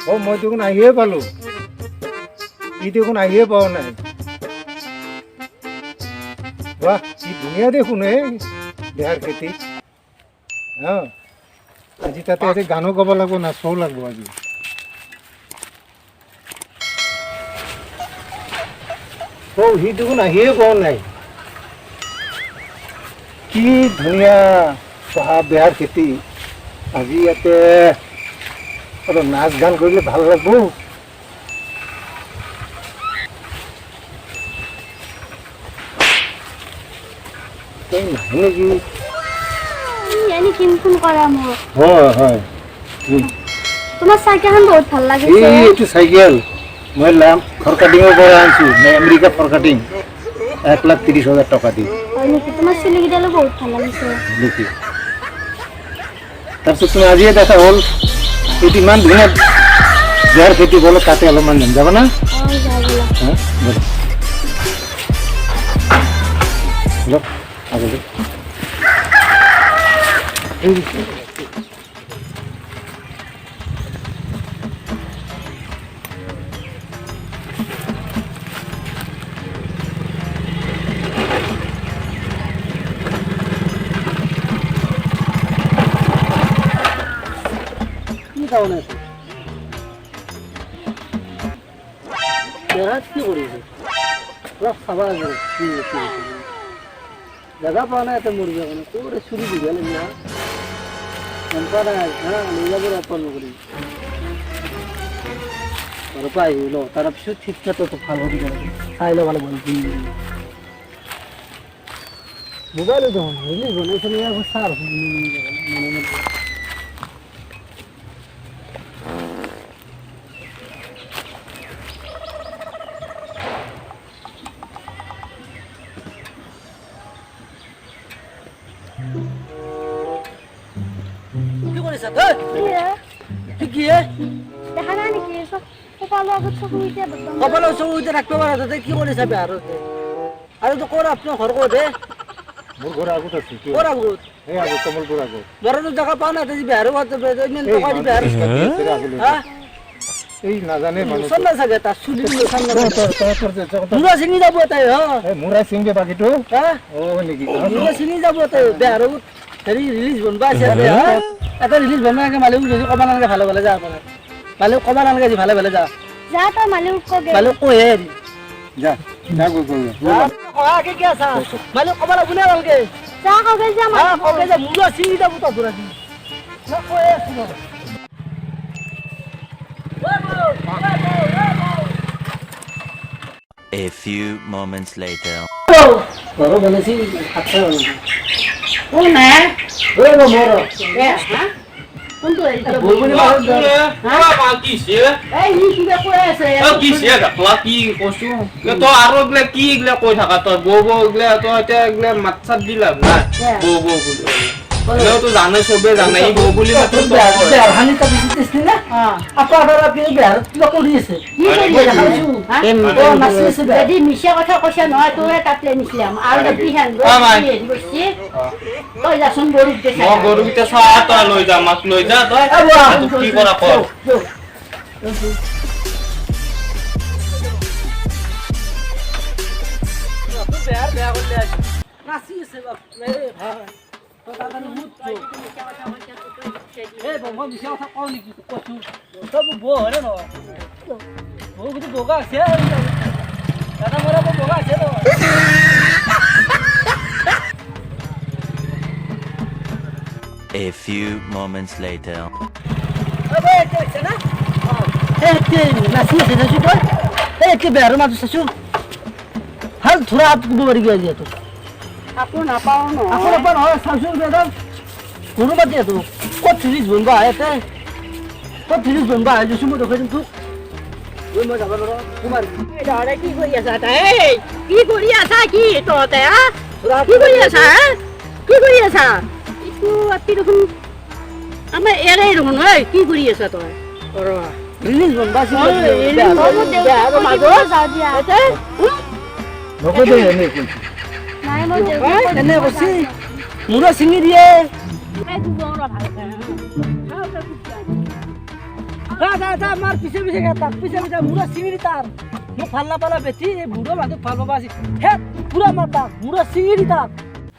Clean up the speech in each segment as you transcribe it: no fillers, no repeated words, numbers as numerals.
ও মই দেখোন আহিয়ে পালো ই দেখোন আহিয়ে পাওয়া নাই বাহ কি ধুনীয়া দেখোন বেহাৰ খেতি আজি তাতে আজি গানো গাব লাগব নাচবও লাগব আজি ও সি দেখোন আহিয়ে পোৱা নাই কি ধুনীয়া চহা বেহাৰ খেতি আজি ইয়াতে অলপ নাচ গান কৰিলে ভাল লাগব নাহে নেকি यानी किनकुन करा म হয় হয় তোমার সাইকেলখন বহুত ভাল লাগিছে এইটো চাইকেল মই লাম ফৰকাটিঙৰ পৰা আনিছো মই আমেৰিকা ফৰকাটিং 1,30,000 টকা দি হয় নেকি তোমাৰ সিলিগিডালো বহুত ভাল লাগিছে দেখি তাৰপিছত তুমি আজিয়ে দেখা হ'ল এইটো ইমান ধুনীয়া যাৰ খেতি বলো তাতে অলপমান যাব না যাবলা লোক আগলৈ জায়গা পাওয়া না এত মরবে এখন তোরে শুরু দিবে না পাই হলো তার পিছু ঠিকঠাক তো ভালো দিকে চাইলে ভালো বলবি মোবাইলে যখন রিলিজ হলো এখানে সার মানে কপালৰ চৌতে ৰাখিব পৰা তাতে কি কৰিছা বেহাৰতে আৰু তো ক'ৰ আপোনাৰ ঘৰ ক'ত মোৰ ঘৰ আগত আছে ক'ৰ আগত এই আগত কমলপুৰ আগত বড়ো জায়গা পাও না তাজি বেহাৰৰ ঘৰত ইমান টকা দি বেহাৰ এই নাজানে মানুহ চন্দা চাগে তাৰ চুলি মুৰা চিনি যাব তাই মুৰা চিংগে বাকীটো ও নেকি মুৰা চিনি যাব তাই বেহাৰৰ হেৰি ৰিলিজ বনবা আছে এটা ৰিলিজ বনবা লাগে মালিক যদি ক'বা নালাগে ভালে ভালে যা মালিক ক'বা নালাগে যি ভালে ভালে যা যা তো মালিক কগে মালিক কয়ে যা যা গৈ আগে কি আছা মালিক ক'বা লাগব না ভালকে যা কগে যা কগে যা মুৰা চিনি যাব তো পুৰা দি না কয়ে আছো A few moments later. Baru mana sih haksa mana? ও না Moro. কোনটো এই Bulu ni baru dah. এই নি কিবা কৈ আছে Berhani tapi sitis ni lah. Apa ada lagi ber? Kita kuris. কি কৰি আছা Masih sebab. যদি মিছা কথা কৈছা নহয় তোৰে তাতে নিছিলাম আৰু যদি হেন গৈছি তই যাচোন গৰুক দেখাই গৰুকেইটা চাহ তই লৈ যা মাছ লৈ যা তই কি কৰা কৰ Masih sebab. Bông bisa tak kau ni gitu kocu. Tapi boh ada no. Boh gitu boga sih. Kata mereka boga sih no. A few moments later. Apa itu sana? Nasi sana juga. Ke baru masuk sasu. Hal thora आप बड़ी गया dia tu. আপু নাপাও ন Aku dapat orang sasu betul. Guru mati tu. Kau tulis benda ayat eh. Kau tulis benda ayat semua tu kan tu. Guru mau jaga orang. Kumar. দৰে কি কৰি আছা তাই কি কৰি আছা কি ততে কি কৰি আছা কি কৰি আছা ইটো আপি দেখোন আমাৰ এৰে দেখোন ঐ কি কৰি আছা তই Release benda sih. আৰু মাগো যাও দিয়া নকদে এনে কি নাই মই Enak bersih. Murah sini dia. যা মাৰ পিছে পিছে তাক পিছে পিছে মুৰা চিঙিৰি তাৰ মোক ভাল নাপালা বেটি এই বুঢ়া মানুহক ভাল পাবা আজি হে পুৰা মাৰ তাক মুৰা চিঙিৰি তাক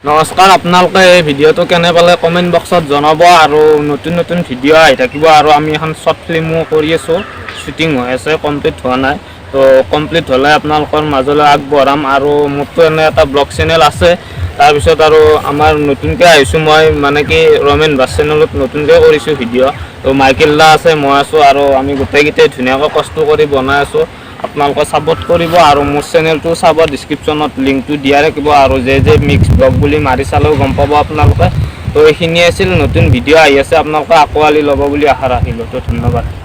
নমস্কাৰ আপোনালোকে এই ভিডিঅ'টো কেনে পালে কমেণ্ট বক্সত জনাব আৰু নতুন নতুন ভিডিঅ' আহি থাকিব আৰু আমি এখন শ্বৰ্ট ফিল্মো কৰি আছোঁ শ্বুটিং হৈ আছে কমপ্লিট হোৱা নাই তো কমপ্লিট হ'লে আপোনালোকৰ মাজলৈ আগবঢ়াম আৰু মোৰতো এনে এটা ব্লগ চেনেল আছে তাৰপিছত আৰু আমাৰ নতুনকৈ আহিছোঁ মই মানে কি ৰমেন বাছ চেনেলত নতুনকৈ কৰিছোঁ ভিডিঅ' তো মাইকেল দা আছে মই আছোঁ আৰু আমি গোটেইকেইটাই ধুনীয়াকৈ কষ্ট কৰি বনাই আছোঁ আপোনালোকে ছাপোৰ্ট কৰিব আৰু মোৰ চেনেলটো চাব ডিছক্ৰিপশ্যনত লিংকটো দিয়া থাকিব আৰু যে মিক্স ব্লগ বুলি মাৰি চালেও গম পাব আপোনালোকে তো এইখিনিয়ে আছিল নতুন ভিডিঅ' আহি আছে আপোনালোকে আঁকোৱালি ল'ব বুলি আশা ৰাখিলোঁ তো ধন্যবাদ